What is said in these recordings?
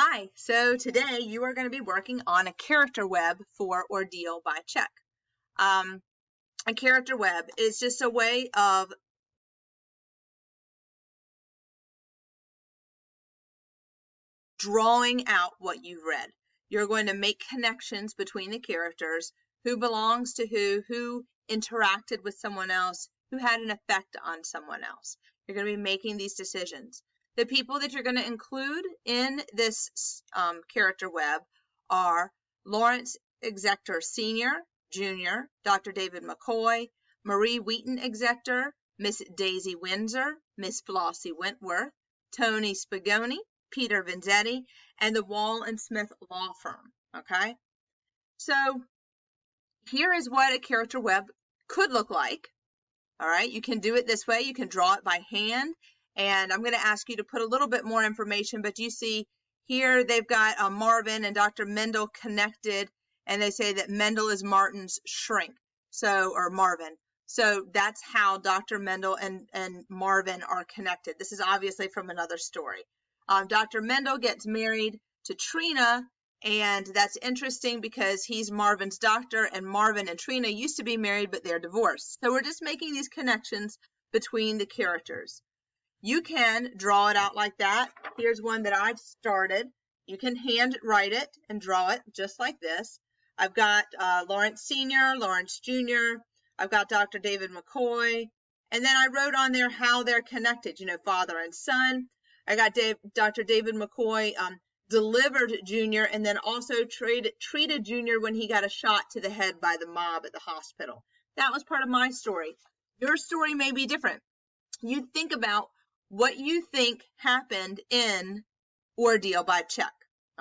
Hi, so today you are going to be working on a character web for Ordeal by Cheque. A character web is just a way of drawing out what you've read. You're going to make connections between the characters, who belongs to who interacted with someone else, who had an effect on someone else. You're going to be making these decisions. The people that you're going to include in this character web are Lawrence Exeter Sr., Jr., Dr. David McCoy, Marie Wheaton Exeter, Miss Daisy Windsor, Miss Flossie Wentworth, Tony Spagoni, Peter Vanzetti, and the Wall and Smith Law Firm. Okay, so here is what a character web could look like. All right, you can do it this way. You can draw it by hand. And I'm going to ask you to put a little bit more information, but you see here they've got Marvin and Dr. Mendel connected, and they say that Mendel is Martin's shrink, or Marvin. So that's how Dr. Mendel and Marvin are connected. This is obviously from another story. Dr. Mendel gets married to Trina, and that's interesting because he's Marvin's doctor, and Marvin and Trina used to be married, but they're divorced. So we're just making these connections between the characters. You can draw it out like that. Here's one that I've started. You can hand write it and draw it just like this. I've got Lawrence Sr., Lawrence Jr., I've got Dr. David McCoy, and then I wrote on there how they're connected, father and son. I got Dr. David McCoy delivered Jr. and then also treated Jr. when he got a shot to the head by the mob at the hospital. That was part of my story. Your story may be different. You think about what you think happened in Ordeal by Cheque,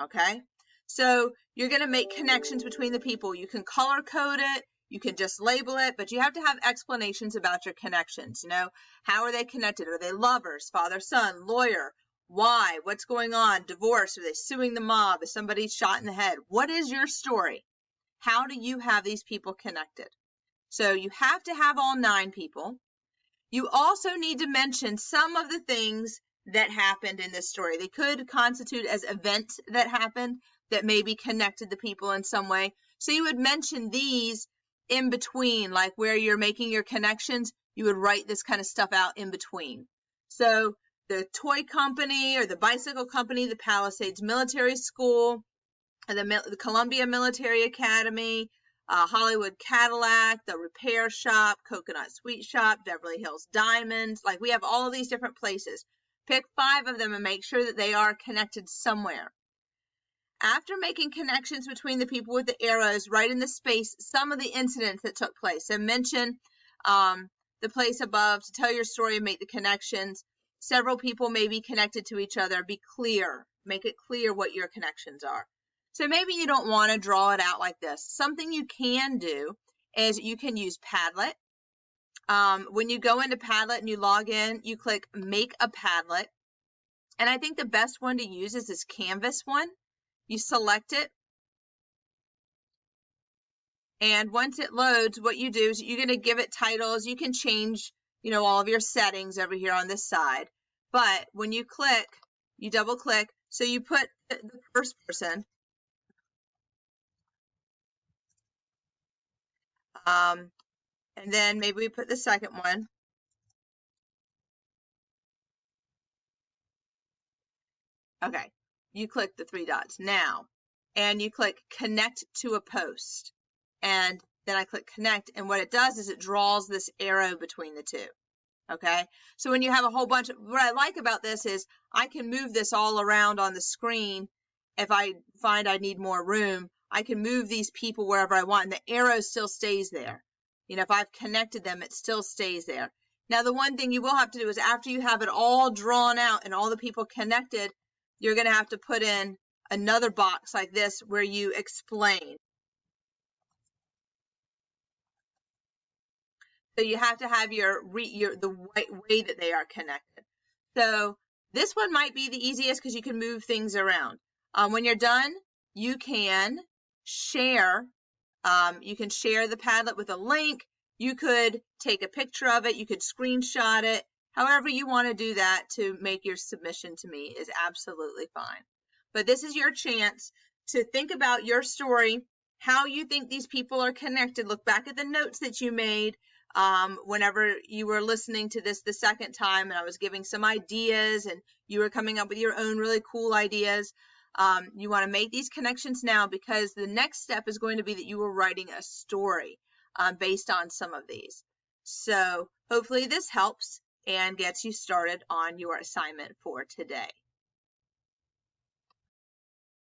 okay? So you're going to make connections between the people. You can color code it, you can just label it, but you have to have explanations about your connections. How are they connected? Are they lovers, father, son, lawyer? Why? What's going on? Divorce? Are they suing the mob? Is somebody shot in the head? What is your story? How do you have these people connected? So you have to have all 9 people. You also need to mention some of the things that happened in this story. They could constitute as events that happened that maybe connected the people in some way. So you would mention these in between, like where you're making your connections, you would write this kind of stuff out in between. So the toy company or the bicycle company, the Palisades Military School, the Columbia Military Academy, Hollywood Cadillac, the Repair Shop, Coconut Sweet Shop, Beverly Hills Diamonds. Like, we have all of these different places. Pick 5 of them and make sure that they are connected somewhere. After making connections between the people with the arrows, write in the space some of the incidents that took place. So mention the place above to tell your story and make the connections. Several people may be connected to each other. Be clear. Make it clear what your connections are. So maybe you don't want to draw it out like this. Something you can do is you can use Padlet. When you go into Padlet and you log in, you click Make a Padlet. And I think the best one to use is this Canvas one. You select it. And once it loads, what you do is you're going to give it titles. You can change, all of your settings over here on this side. But when you click, you double click. So you put the first person. And then maybe we put the second one. Okay, you click the 3 dots now, and you click connect to a post. And then I click connect, and what it does is it draws this arrow between the 2. Okay, so when you have a whole bunch what I like about this is I can move this all around on the screen. If I find I need more room, I can move these people wherever I want, and the arrow still stays there. If I've connected them, it still stays there. Now, the one thing you will have to do is after you have it all drawn out and all the people connected, you're going to have to put in another box like this where you explain. So you have to have the right way that they are connected. So this one might be the easiest because you can move things around. When you're done, you can share. You can share the Padlet with a link. You could take a picture of it. You could screenshot it. However you want to do that to make your submission to me is absolutely fine. but this is your chance to think about your story, how you think these people are connected. Look back at the notes that you made whenever you were listening to this the second time, and I was giving some ideas and you were coming up with your own really cool ideas. You want to make these connections now, because the next step is going to be that you are writing a story based on some of these. So hopefully this helps and gets you started on your assignment for today.